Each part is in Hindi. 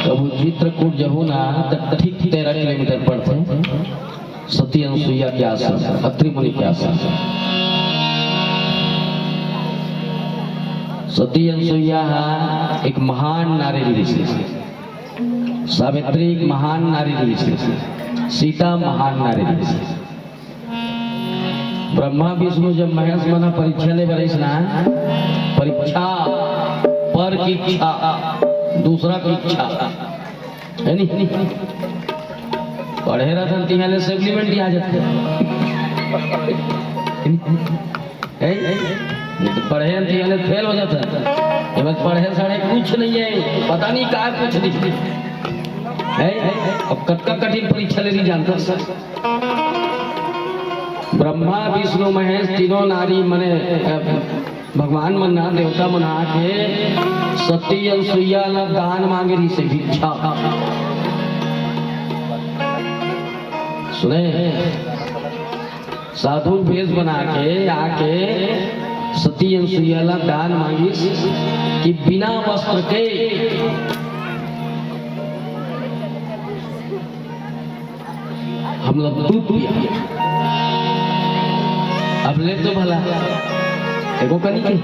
कबू चित्रकूट जहू ना ठीक 13 किलोमीटर पड़ते सती अनुसुईया के आश्रम अत्रि मुनि के आश्रम। सती अनुसुईया एक महान नारी ऋषि, सावित्री एक महान नारी ऋषि, सीता महान नारी ऋषि। ब्रह्मा विष्णु जब महेश मना परीक्षा ले बरिस ना, परीक्षा पर की इच्छा दूसरा की इच्छा है नहीं पढ़े रहते तिहाले सप्लीमेंट आ जाते तो पढ़े तिहाले फेल हो जाता। पढ़े साढ़े कुछ नहीं है, पता नहीं कहा कुछ नहीं है। अब कटका कठिन परीक्षा ले नहीं जानता सर। ब्रह्मा विष्णु महेश तीनों नारी मने भगवान मना देवता मना के सती अनुसुईया दान मांगे रही से भिक्षा। सुने साधु भेष बना के आके सती अनुसुईया दान मांगी कि बिना वस्त्र के हम लोग दूध पिया। अब ले तो भला एगो कनी के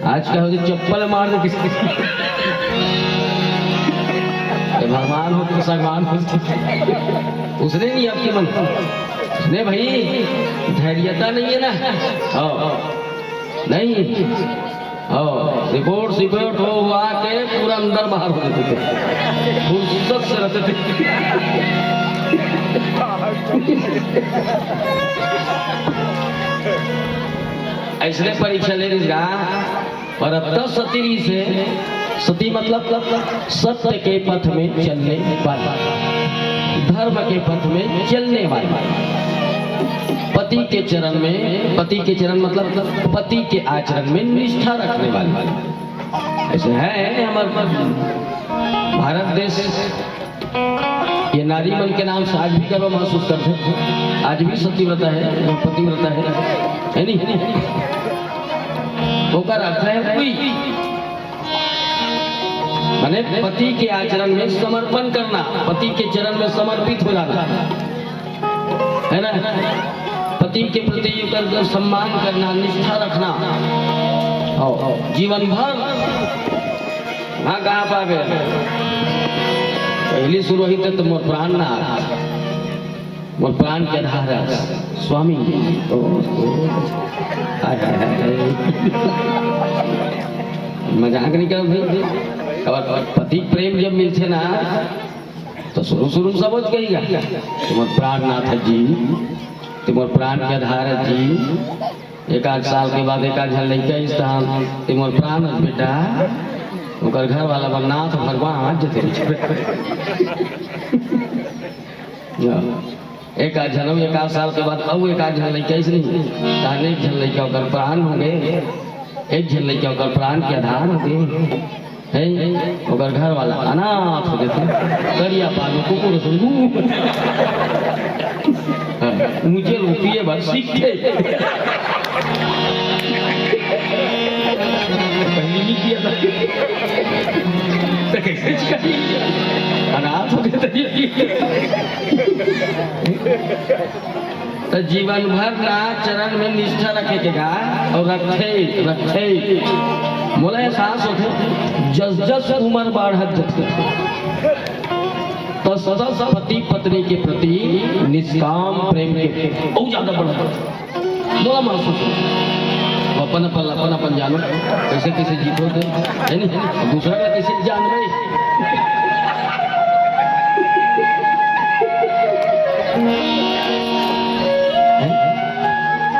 आज क्या हो चप्पल मार दे किसी भगवान हो कि भगवान हो उसने नहीं आपकी मन उसने भाई धैर्यता नहीं है ना। नहीं रिपोर्ट हो हुआ के पूरा अंदर बाहर हो जाते थे, फुर्सत से रहते थे। ऐसे परीक्षा ले रहा पर अब तक सती से सती मतलब सत्य के पथ में चलने वाला, धर्म के पथ में चलने वाला, पति के चरण में, पति के चरण मतलब पति के आचरण में निष्ठा रखने वाली। ऐसे है हमारे भारत देश ये नारी मन के नाम से आज भी गर्व महसूस करते, आज भी सतीव्रता है, पतिव्रता है नहीं? वो का अर्थ है कोई माने पति के आचरण में समर्पण करना, पति के चरण में समर्पित हो जाना है ना। पति के प्रति सम्मान करना, निष्ठा रखना जीवन भर। हाँ कहाँ पावे पहली शुरू हुई तो मोर प्राण ना, मोर प्राण के आधार स्वामी मजाक नहीं कर भाई। पति प्रेम जब मिलते ना तो शुरू समझ गई तुम्हारे प्राणनाथ जी, तुम्हारे प्राण के आधार जी। एक आध साल के बाद एक आध लड़का इस तरह तुम्हारे प्राण बेटा उनका घर वाला नाथ भगवान जते एक आध जन्म एक आध साल के बाद अब एक आध लड़का ऐसे नहीं एक झन लड़का उनका प्राण हो गए, एक झन लड़का उनका प्राण के आधार हो गए है। उनका घर वाला अनाथ हो जाते करिया पालो कुकुर सुनू मुझे रुपये भर सीखे पहले नहीं किया था तो कैसे अनाथ हो गए तो जीवन भर ना चरण में निष्ठा रखेगा और रखे मोला एहसास होते जस उम्र बढ़त तो सदा पति पत्नी के प्रति निष्काम प्रेम के बहुत ज्यादा बढ़त मोला महसूस हो। अपन जानो कैसे कैसे जीतो है नहीं, दूसरा का कैसे जान रहे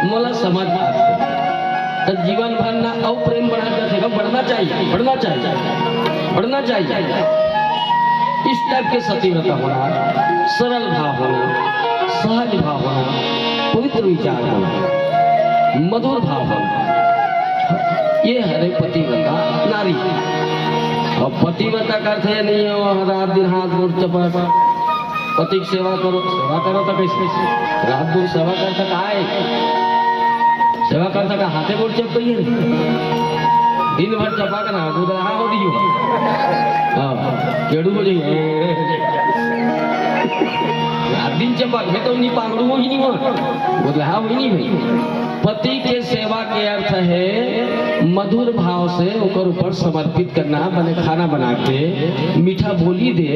मोला समझ तो जीवन भर ना और प्रेम बढ़ना चाहिए। इस टाइप के सतीव्रता होना, सरल भाव होना, सहज भाव होना, पवित्र विचार होना, मधुर भाव होना, ये है पतिव्रता नारी। और पतिव्रता का अर्थ है नहीं है रात दिन हाथ गोड़ चपा पति की सेवा करो तो कैसे रात दिन सेवा कर सका है, सेवा कर सका हाथे गोड़ चप दिन भर चपा का ना दूध रहा हो दियो हाँ केड़ू हो जाइए दिन चपक में तो नहीं पांगड़ू ही नहीं हो बुधहा हुई नहीं भाई। पति के सेवा के अर्थ है मधुर भाव से ओकर ऊपर समर्पित करना, बने खाना बना के मीठा बोली दे,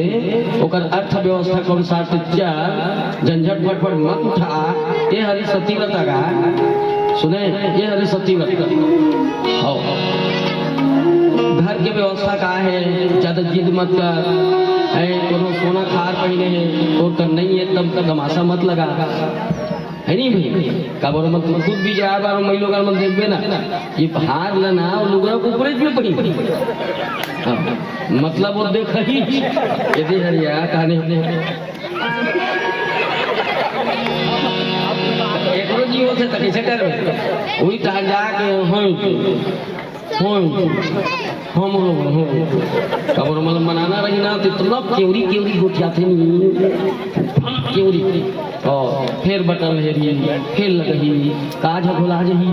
ओकर अर्थ व्यवस्था को अनुसार से चल, झंझट पट मत उठा। ये हरि सतीव्रता का सुने, ये हरि सतीव्रता हो घर के व्यवस्था का है, ज्यादा जिद मत कर है, तो सोना खार पहने है तो कर नहीं है तब का तमाशा मत लगा है नहीं भाई का बोलो मत खुद भी जा बार महिलों का मत देखबे ना ये हार लेना और लोगों को ऊपर में पड़ी मतलब वो देख ही ये दे हरिया कहानी एक रोज ही होते तक कैसे कर वही ता जाके हम कबर मतलब मनाना रही ना तो इतना केवरी केवरी गोटिया थे केवरी और फिर बटन हेरी फिर लगही काज भुला जही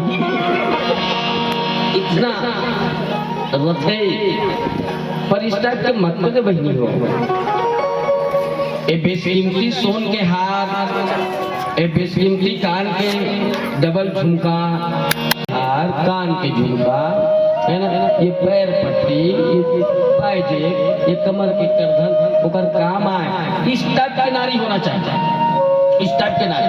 इतना रथे पर इस टाइप के मत में बहनी हो ए बेसकीमती सोन के हाथ, ए बेसकीमती कान के डबल झुमका हार, कान के झुमका है ना, ये पैर पट्टी, ये पायजेब, ये कमर के करधन ओकर काम आए। इस टाइप के नारी होना चाहिए, इस टाइप के नारी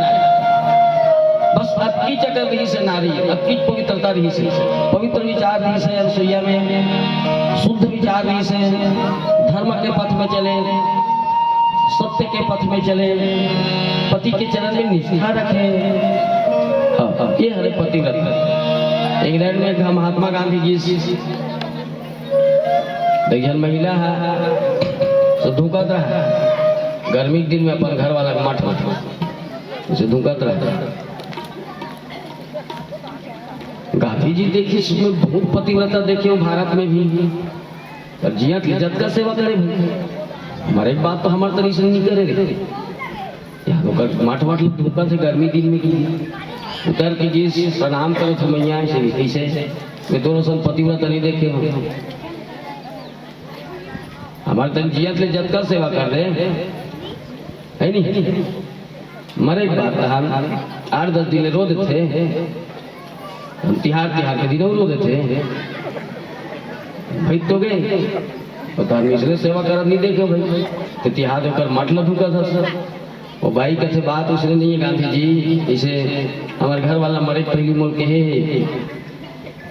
बस अक्की चक्कर रही से नारी, अक्की पवित्रता रही से, पवित्र विचार रही से, रसोईया में शुद्ध विचार रही से, धर्म के पथ में चले, सत्य के पथ में चले, पति के चरण में निष्ठा रखे। ये हरे पतिव्रता। इंग्लैंड में एक महात्मा गांधी जी देखिए महिला है तो धुकत रहा, गर्मी के दिन में अपन घर वाला मठ उसे धुकत रहा। गांधी जी देखिए इसमें बहुत पतिव्रता देखिए भारत में भी, पर जिया की इज्जत का सेवा करे हमारे एक बात तो हमारे तरीके से नहीं करे रे यार मठ मठ धुकत से गर्मी दिन में की उतर के जी प्रणाम करो तो मैया ऐसे वे दोनों सन पतिव्रता नहीं देखे हो हमारे तन जियत ले जत का सेवा कर रहे है नहीं मरे बात हम 8-10 दिन रो देते हम तिहार के दिनों रो देते भाई तो गए पता नहीं इसने सेवा कर नहीं देखे भाई तो तिहार होकर मतलब ढुका था सर वो भाई कैसे बात उसने नहीं है गांधी जी इसे हमारे घर वाला मरे पहली मोल के है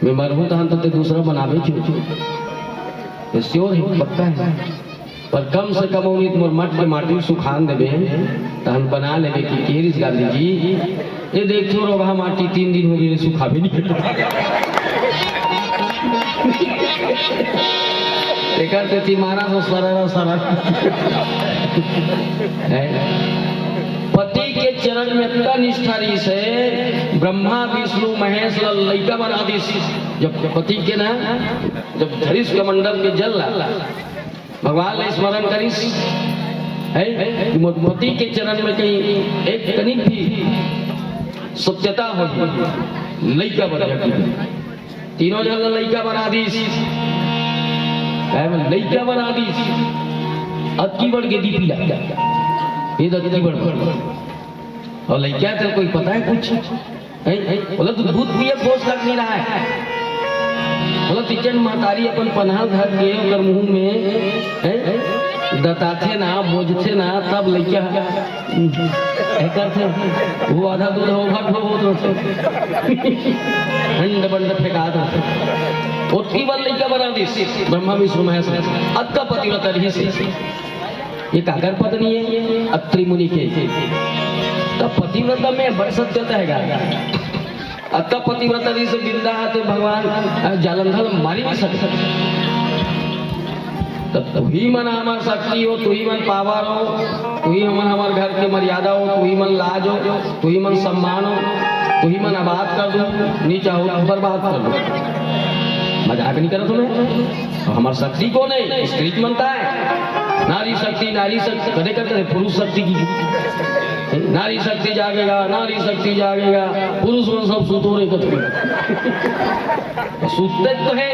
मैं मरहूँ तो हम तो दूसरा बनावे क्यों श्योर है पक्का है पर कम से कम उन्हीं मोर मठ के माटी सुखान देवे तो हम बना लेवे कि केरिस गांधी जी ये देखो रोगा माटी 3 दिन हो गए सुखा भी नहीं देखते थी मारा तो सरा पति के चरण में इतना निष्ठा रही से ब्रह्मा विष्णु महेश ललिका बना दी। जब पति के ना जब धरिष कमंडल के जल भगवान ने स्मरण करीस है पति के चरण में कहीं एक कनिक भी सत्यता हो ललिका बना तीनों जन ललिका बना दी ललिका बना दी अति बढ़ के दीपी लगता ये अति बढ़ और लड़किया तो कोई पता है कुछ बोला तो दूध पिए खोज लग नहीं रहा है बोला तिचन महतारी अपन पन्हा धर के अगर मुंह में दताथे ना बोझथे ना तब लड़किया करते वो आधा दूध हो भाग हो ठंड बंड फेंका दो उसकी बार लड़का बना दी ब्रह्मा विष्णु महेश अत्ता पतिव्रता रही से ये काकर पत्नी है अत्रि मुनि के तो पतिव्रता में बड़ सत्यता है अत्ता पतिव्रता रही से बिंदा आते भगवान जालंधर मारी भी सकते तू ही मन हमार शक्ति हो, तू ही मन पावर हो, तू ही मन हमारे घर के मर्यादा हो, तू ही मन लाज हो, तू ही मन सम्मान हो, तू ही मन आबाद कर दो, नीचा हो बर्बाद कर दो। मजाक नहीं करो तुम्हें। हमारी शक्ति कौन है? स्त्री मनता है नारी शक्ति कदे करते पुरुष शक्ति की नारी शक्ति जागेगा, नारी शक्ति जागेगा, पुरुष में सब सुतोरे कथवे सुतते तो है,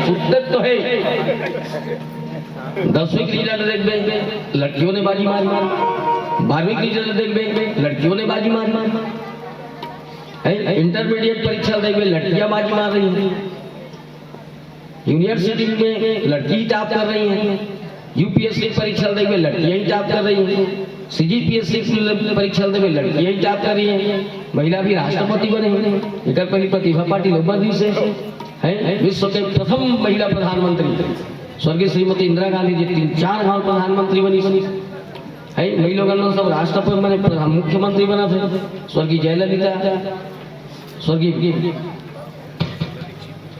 सुतते तो है। 10वीं की रिजल्ट देखबे लड़कियों ने बाजी मारी, 12वीं की रिजल्ट देखबे लड़कियों ने बाजी मारी, इंटरमीडिएट परीक्षा देखबे लड़कियां बाजी मार रही हैं, यूनिवर्सिटी में लड़की टॉप कर रही हैं, यूपीएससी परीक्षा देखबे लड़कियां ही टॉप कर रही हैं, सीजीपीएससी परीक्षा देखबे लड़कियां ही टॉप कर रही हैं, महिला भी राष्ट्रपति बने हैं। इधर पहली प्रतिभा पाटिल उपाधि से है विश्व के प्रथम महिला प्रधानमंत्री स्वर्गीय श्रीमती इंदिरा गांधी जी 3-4 बार प्रधानमंत्री बनी है। महिला में सब राष्ट्रपति बने, मुख्यमंत्री बना थे स्वर्गीय जयललिता, स्वर्गीय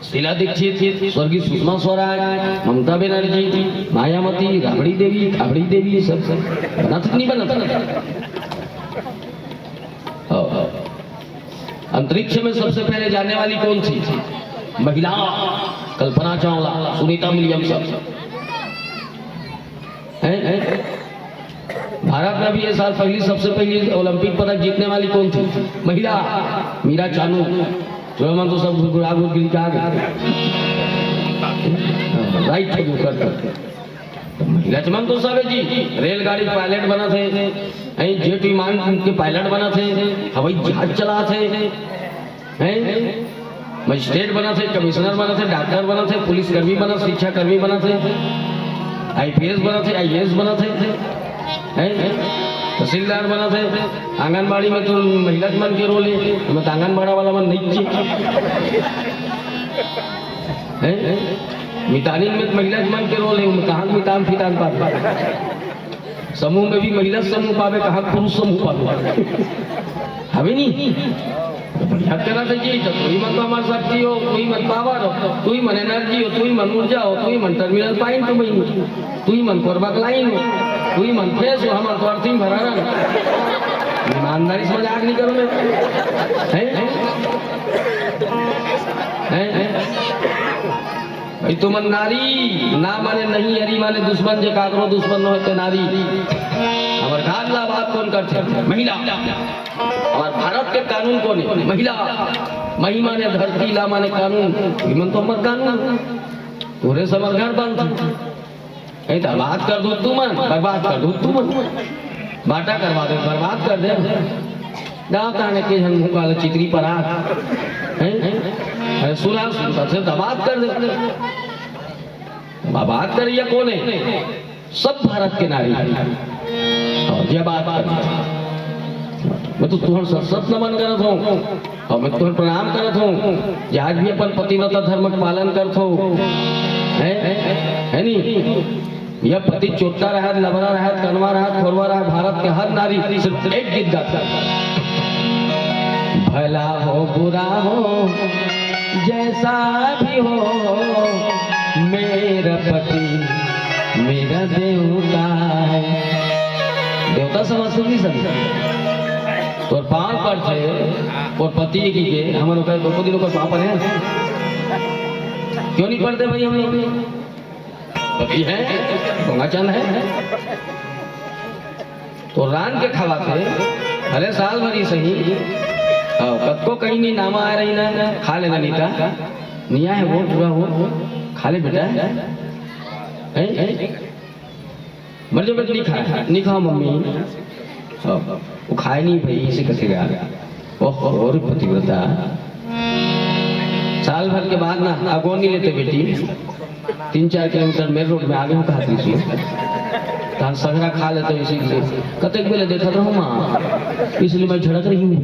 शीला दीक्षित, स्वर्गीय सुषमा स्वराज, ममता बनर्जी, मायावती, राबड़ी देवी सब बना था नहीं बना था। अंतरिक्ष में सबसे पहले जाने वाली कौन थी महिला? कल्पना चावला, सुनीता विलियम्स। भारत में भी ये साल सबसे पहली ओलंपिक पदक जीतने वाली कौन थी महिला? मीरा चानू। जो मन तो सब गुड़गिरी का राइट थे वो करते। लक्ष्मण तो सब जी रेलगाड़ी पायलट बना थे, जेट विमान के पायलट बना थे, हवाई जहाज चला थे, मजिस्ट्रेट बना थे, कमिश्नर बना थे, डॉक्टर बना थे, पुलिस कर्मी बना, शिक्षा कर्मी बना थे, आईपीएस बना थे, आईएएस बना थे, तहसीलदार बना थे। आंगनबाड़ी में तो महिला मन के रोल है, मैं तो आंगनबाड़ा वाला मन नहीं चाहिए। मितानी में महिला मन के रोल है, कहाँ मितान फितान पावे। समूह में भी महिला समूह पावे, कहाँ पुरुष समूह पावे हमें नहीं याद करना था जी। तो तू ही मन हमारे शक्ति हो, तू ही मन पावर हो, तू ही मन एनर्जी हो, तू ही मन ऊर्जा हो, तू ही मन टर्मिनल पॉइंट हो, तू ही मन कोरबक लाइन हो, तू ही मन फेस हो, हमारे तो अर्थिंग भरा रहा। ईमानदारी से मजाक नहीं करो मैं भाई। तुम नारी ना माने नहीं, हरी माने दुश्मन, जे काकरो दुश्मन न होते नारी। हमारे घर ला बात कौन करते? महिला। हमारे भारत के कानून कौन है? महिला। मही माने धरती, ला माने कानून, मन तो हमारे कानून पूरे समर घर बंद। तो बात कर दो तू मन, बर्बाद कर दो तू मन, बाटा करवा दे, बर्बाद कर दे। गाँव कहने के हम मुँह चिकरी पर सुना से बात कर दे। बात करिए कौन है? सब भारत के नारी। और बात कर मैं तो तुहर सत नमन करत हूँ और मैं तुहर प्रणाम करत हूँ। आज भी अपन पतिव्रता धर्म का पालन करत हो है नहीं। यह पति चोटा रहा, लबरा रहा, कनवा रहा, खोरवा रहा, भारत के हर नारी सिर्फ एक गीत गाता। भला हो बुरा हो जैसा भी हो, मेरा पति मेरा देवता है। देवता समझ नहीं सकते तो पाँव पर थे और पति की के हमारे द्रौपदी लोग पाँव पर है। क्यों नहीं पढ़ते भाई? हम लोग पति है, गंगाचंद है तो रान के खावा थे अरे साल भरी सही कद को कहीं नहीं नामा आ रही ना, खा लेना नीता निया है वो पूरा हो खा ले बेटा। मर्ज बेट नहीं खा मम्मी, वो खाए नहीं भाई, इसे कथेगा और पतिव्रता। साल भर के बाद ना आगो नहीं लेते बेटी, 3-4 किलोमीटर मेन रोड में आगे हम खाती थी तान सगरा खा लेते इसीलिए। कतक बेले देखा था माँ, इसलिए मैं झड़क रही हूँ।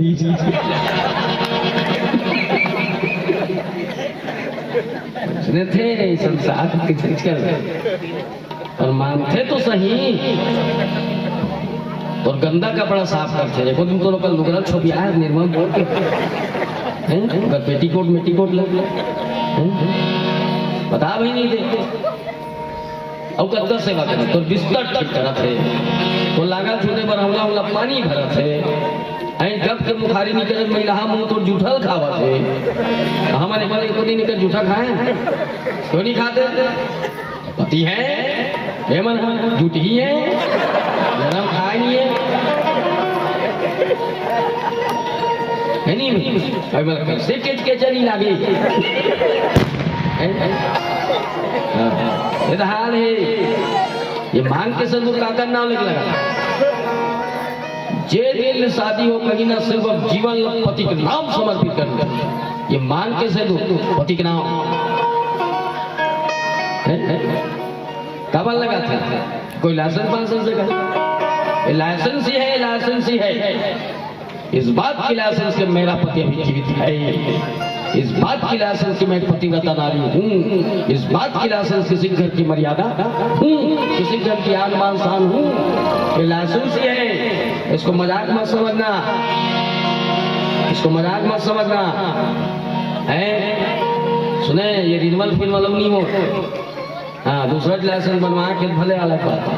थे संसार और मानते तो सही और गंदा कपड़ा साफ करते। देखो तुम तो लोग लुगड़ा छोपिया है निर्मल बोल के पेटीकोट मेटीकोट लग बता भाई नहीं देते। अब कद्दर सेवा करे तो बिस्तर ठीक करत है, तो लागा छूटे पर हमला पानी भरत है। जब के मुखारी निकले महिला मुंह तो जूठल खावा थे। हमारे बड़े को दिन निकल जूठा खाए क्यों नहीं खाते? पति है मन जूठ ही है, जन्म खाए नहीं है है नहीं से के चली लागे ये तो हाल है। ये मांग के संदूक काकर नाम लिख लगा जे दिल शादी हो कहीं ना सिर्फ अब जीवन पति के नाम समर्पित कर। ये मांग के संदूक पति के नाम काबल लगा था कोई लाइसेंस से लाइसेंस ही है, लाइसेंस ही है। इस बात की लाइसेंस के मेरा पति अभी जीवित है, इस बात की लाइसेंस की मैं पतिव्रता नारी हूँ, इस बात की लाइसेंस किसी घर की मर्यादा हूँ, किसी घर की आन मान शान हूँ। ये लाइसेंस ही है, इसको मजाक मत समझना, इसको मजाक मत समझना है। सुने ये रिनवल फिनवल नहीं हो, हाँ दूसरा लाइसेंस बनवा के भले अलग बात है,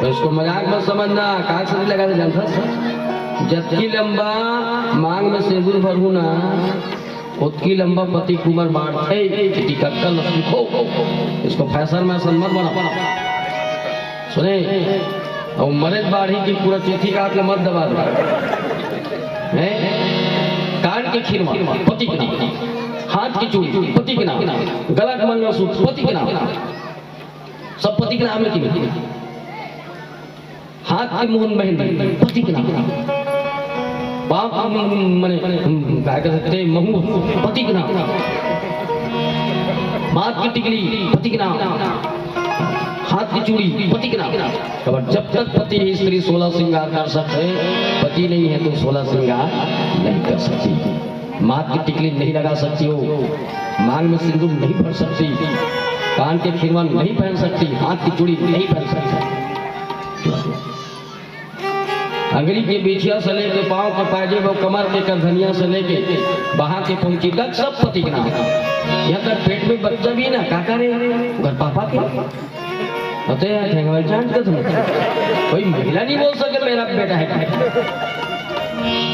तो इसको मजाक मत समझना। कागज से लगा दे जानता जबकि लंबा मांग में सिंदूर भरू ना उतकी लंबा पति कुमार बाढ़ लिखो, इसको फैशन में सन्मत बना। सुने और मरद बाढ़ी की पूरा चिट्ठी काट के मत दबा दो। कान के खीरमा पति के नाम, हाथ की चूड़ी पति के नाम, गला का मंगलसूत्र पति के नाम, सब पति के नाम लिखी। हाथ की मोहन मेहंदी पति के नाम, बाप मने क्या कहते महू पति के नाम, माथ की टिकली पति के नाम, हाथ की चूड़ी पति के नाम। जब तक पति है स्त्री 16 श्रृंगार कर सकते, पति नहीं है तो 16 श्रृंगार नहीं कर सकती। माथ की टिकली नहीं लगा सकती हो, मांग में सिंदूर नहीं भर सकती, कान के खीरवा नहीं पहन सकती, हाथ की चूड़ी नहीं पहन सकती। अंगली के बिछिया से लेके पाँव के पायजेब और कमर के करधनिया से लेके बहा के पहुंची तक सब पति के नाम। यहाँ तक पेट में बच्चा भी ना का करे घर पापा के होते हैं। जान तुम कोई महिला नहीं बोल सके मेरा बेटा है,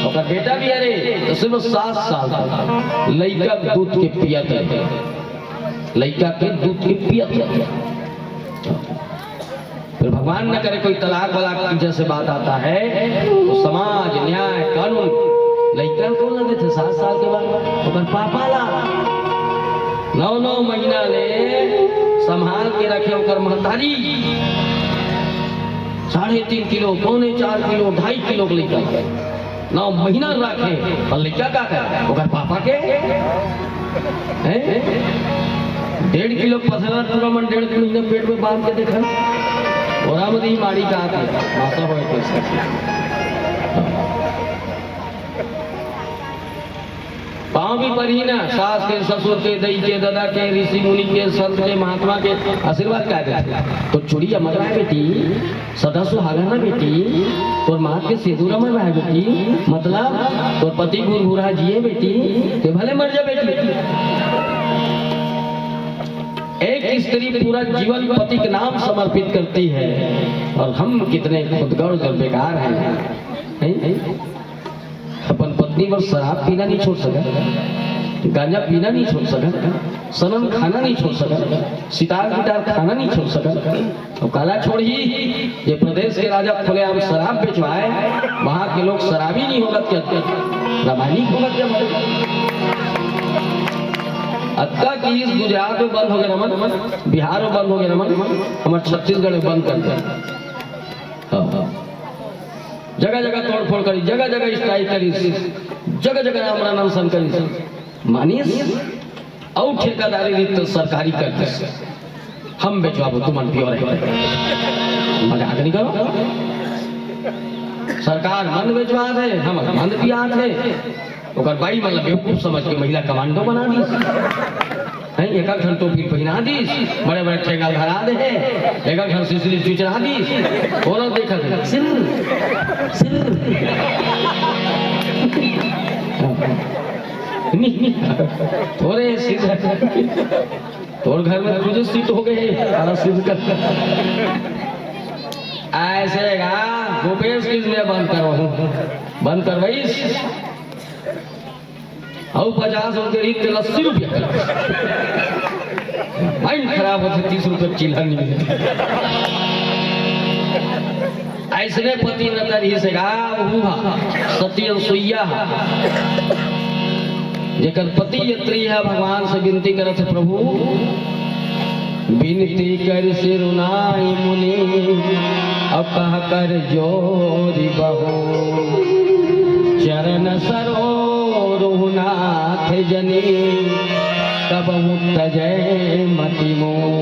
और बेटा भी अरे तो सिर्फ 7 साल का लड़का दूध के पिया थे, लड़का के दूध के पिया थे। फिर भगवान न करे कोई तलाक वलाक की जैसे बात आता है तो समाज न्याय कानून लड़का को लगे थे 7 साल के बाद तो पापा ला 9 महीना ले संभाल के रखे होकर महतारी 3.5 किलो, 4 किलो, 2.5 किलो के लड़का 9 महीना रखे और लड़का का करे होकर पापा के 1.5 किलो पथरा पूरा मन 1.5 महीना पेट में बांध के देखा ओरामदी माड़ी का माता हो पाँव भी पड़ी ना, सास के, ससुर के, दई के, दादा के, ऋषि मुनि के, संत के, महात्मा के आशीर्वाद क्या देते। तो चूड़िया मत रहा बेटी, सदा सुहागा ना बेटी, तोर माँ के सिंदूर में रहा बेटी, मतलब तोर पति गुरगुरा जिए बेटी, ते भले मर जा बेटी। एक स्त्री पूरा जीवन पति के नाम समर्पित करती है और हम कितने खुदगर्ज और बेकार हैं। अपन पत्नी पर शराब पीना नहीं छोड़ सका, गांजा पीना नहीं छोड़ सका, सनम खाना नहीं छोड़ सका, सितार गिटार खाना नहीं छोड़ सका, तो काला छोड़ ही ये प्रदेश के राजा खुले आम शराब बेचवाए, वहां के लोग शराबी नहीं होगा क्या, रामायणिक होगा क्या। अक्का की इस गुजरात में बंद हो गया रमन, बिहार में बंद हो गया रमन, हमारे छत्तीसगढ़ में बंद कर दिया। जगह जगह तोड़ फोड़ करी, जगह जगह स्ट्राइक करी, जगह जगह हमारा नाम करी, मानिस और ठेकेदारी रीत सरकारी करते हम बेचवाबो तुम प्योर है, मजाक नहीं करो। सरकार मंद बेचवा दे, हम मंद पिया थे, ओकर बाई मतलब बेवकूफ समझ के महिला कमांडो बना दी, एक घंटों टोपी पहना दी, बड़े बड़े ठेका धरा दे, एक घंटे सिसली चुचरा दी, और देखा था सिर सिर थोड़े तोर घर में तुझे सीट हो गए ऐसे गा भूपेश किस में बंद करो, बंद करवाई और 50 रुपये रीत 80 रुपया माइंड खराब होते 30 रुपये चिल्हन ऐसने पति न तरही से गा सती अनुसुईया जेकर पति यत्री है भगवान से विनती करत है प्रभु विनती कर सिरुनाई मुनि अब कह कर जोरी बहो चरण सरोरुनाथ जनी तब मुक्त जय मति मोह